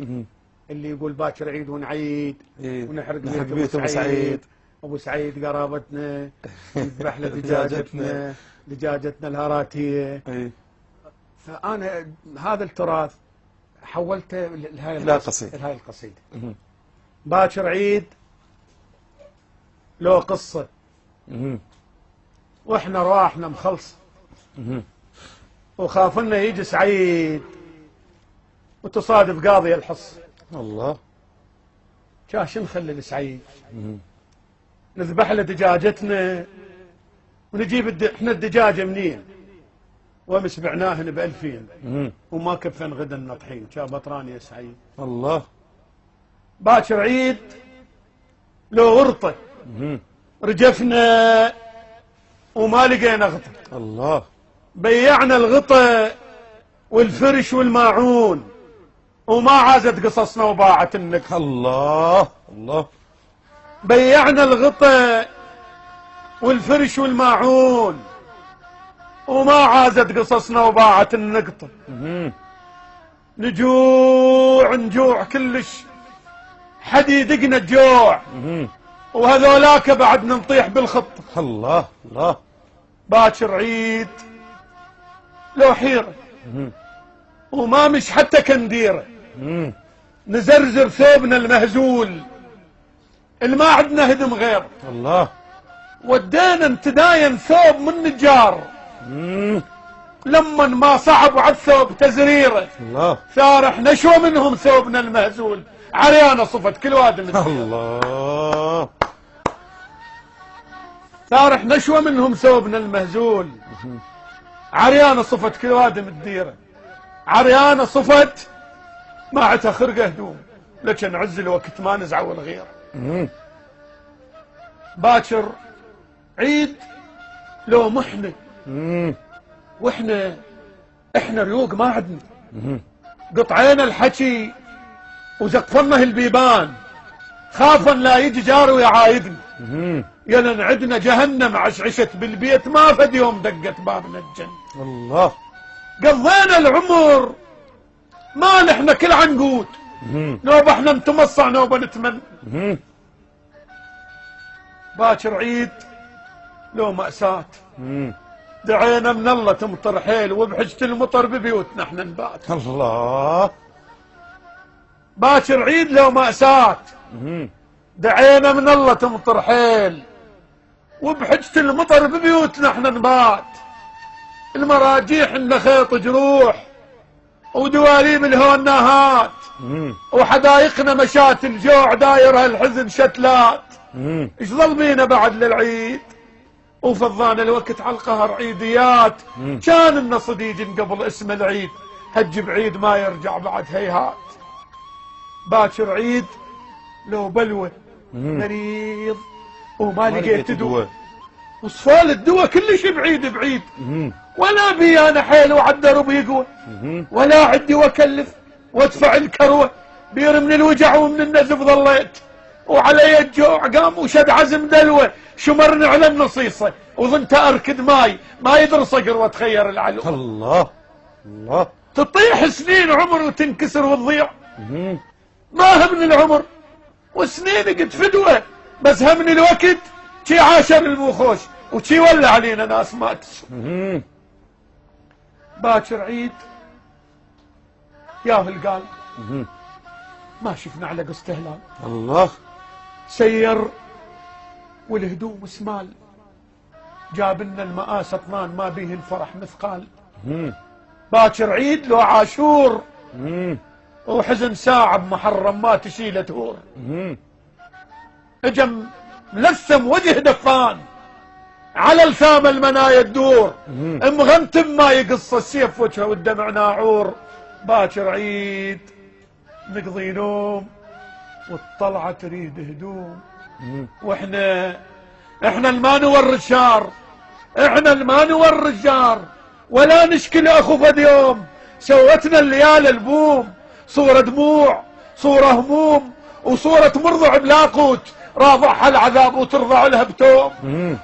اللي يقول باكر عيد ونعيد ونحرق بيت ابو سعيد. ابو سعيد قرابتنا نذبح له دجاجتنا الهاراتيه. فانا هذا التراث حولته لهاي القصيده. باكر عيد له قصه واحنا رواحنا مخلصه وخاف انه يجي سعيد وتصادف قاضي الحص. الله كاش نخلي سعيد نذبح له دجاجتنا ونجيب احنا الدجاجه منين وامس بعناهن ب2000 وما كفن غدا النطحين كان بطران يا سعيد. الله باكر عيد لو غرطه رجفنا وما لقينا غطا. الله بيعنا الغطا والفرش والماعون وما عازت قصصنا وباعت النكس. الله الله بيعنا الغطا والفرش والماعون وما عازت قصصنا وباعت النقطة. نجوع كلش حد يدقنا الجوع وهذولاك بعد نطيح بالخطة. الله الله باكر عيد لو حيرة وما مش حتى كنديرة نزرزر ثوبنا المهزول اللي ما عندنا هدم غير. الله ودينا نتداين ثوب من نجار لما ما صعب على الثوب تزريره. الله ثارح نشوى منهم ثوبنا المهزول عريانه صفت كل واد من الله ثارح نشوى منهم ثوبنا المهزول عريانه صفت كل واد من الديره. عريانه صفت ما عتها خرقه هدوم لكن عزل وقت ما نزعوا الغير. باكر عيد لو محنه واحنا ريوق ما عندنا قطعينا الحكي وزقفنا البيبان خافا لا يجي جار ويعايدنا. يلن عندنا جهنم عشعشت بالبيت ما فد يوم دقت بابنا الجنة. الله قضينا العمر ما نحن كل عنقود نوبة احنا نتمصع نوبة نتمنى. باكر عيد لو مأساة دعينا من الله تمطر حيل وبحجة المطر ببيوتنا احنا نبات. الله باكر عيد لو مأساة دعينا من الله تمطر حيل وبحجة المطر ببيوتنا احنا نبات. المراجيح إن خيط جروح ودواليب الهون ناهات وحدايقنا مشات الجوع دايرها الحزن شتلات. ايش ظل بينا بعد للعيد وفضانا الوقت على القهر عيديات. كان لنا صديق قبل اسم العيد هج بعيد ما يرجع بعد هيهات. باكر عيد لو بلوى مريض وما لقيت دواء وصفال الدواء كلش بعيد ولا بي انا حيل وعالدرب يقوى ولا عندي واكلف وادفع الكروه بير من الوجع ومن النزف ظليت وعلي الجوع قام وشد عزم دلوه شمرني على النصيصه وظنت اركد ماي ما يدري صقر واتخير العلو. الله الله تطيح سنين عمر وتنكسر وتضيع. ما همني العمر وسنين قد فدوه بس همني الوقت شي عاشر الموخوش وشي ولا علينا ناس مات. باكر عيد ياهل قال ما شفنا على قصة هلال. الله سير والهدوم سمال جاب لنا المآسى اطنان ما به الفرح مثقال. باكر عيد لو عاشور وحزن ساعة بمحرم ما تشيله تهور. اجم ملثم وجه دفان على الثام المنايا تدور مغمتم ما يقص السيف وجهه والدمع ناعور. باكر عيد نقضي نوم والطلعة تريد هدوم واحنا الما نوري الشار احنا الما نوري الجار ولا نشكي اخو فد يوم. سوتنا الليالي البوم صورة دموع صورة هموم وصورة مرضع بلا قوت رافعها العذاب وترضع لها بتوم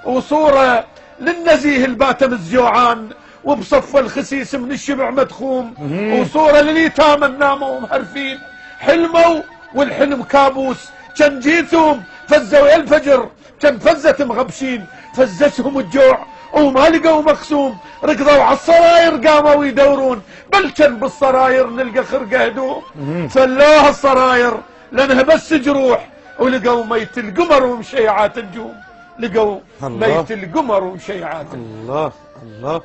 وصورة للنزيه الباتم الزيوعان وبصف الخسيس من الشبع مدخوم وصورة لليتامى الناموا ومهرفين حلموا والحلم كابوس، كان جيتهم فزوا يا الفجر، كان فزت مغبشين، فزتهم الجوع وما لقوا مقسوم، ركضوا على الصراير قاموا يدورون، بل كان بالصراير نلقى خرقة هدوم، فلوها الصراير لانها بس جروح، ولقوا ميت القمر ومشيعات النجوم، لقوا الله. ميت القمر ومشيعات النجوم. الله الله